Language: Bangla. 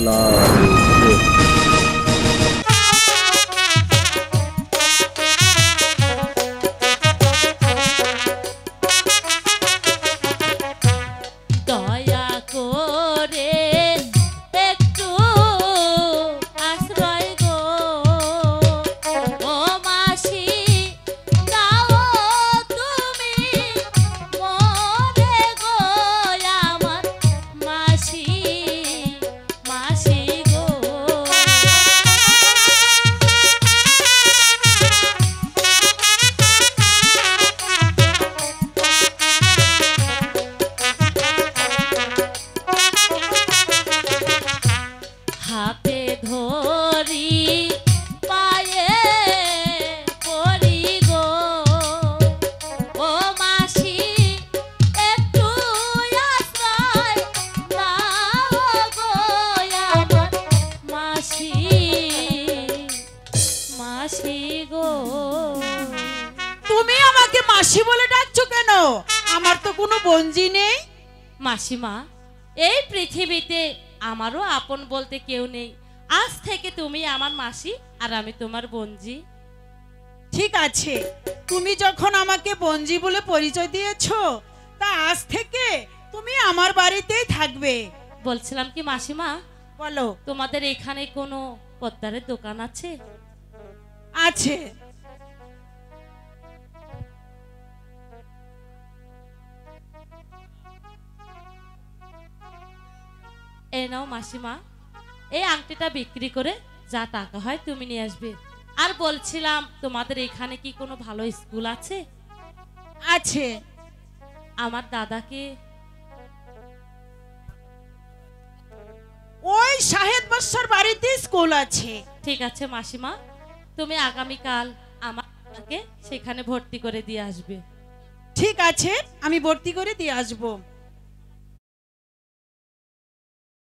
লাগে। দয়া করে একটু আশ্রয় গো ও মাসি দাও তুমি মরে গো আমার মাসি মাসি গো। হাতে ধরি পায়ে পড়ি গো ও মাসি একটু আশ্রয় দাও গো আমার মাসি মাসি গো। তুমি আমাকে মাসি বলে ডাকছো কেন? আমার তো কোনো বোনজি নেই। মাসিমা, এই পৃথিবীতে আমারও আপন বলতে কেউ নেই। আজ থেকে তুমি আমার মাসি আর আমি তোমার বোনজি। ঠিক আছে, তুমি যখন আমাকে বোনজি বলে পরিচয় দিয়েছো, তা আজ থেকে তুমি আমার বাড়িতেই থাকবে। বলছিলাম কি মাসিমা, বলো। তোমাদের এখানে কোনো পদ্মারের দোকান আছে? আছে। এই নাও মাসিমা, এই আংটিটা বিক্রি করে যা টাকা হয় তুমি নিয়ে আসবে। আর বলছিলাম তোমাদের এখানে কি কোনো ভালো স্কুল আছে? আছে। আমার দাদাকে ওই শাহেদ বাদশার বাড়িতে স্কুল আছে। ঠিক আছে মাসিমা, তুমি আগামীকাল আমার দাদাকে সেখানে ভর্তি করে দিয়ে আসবে। ঠিক আছে, আমি ভর্তি করে দিয়ে আসবো।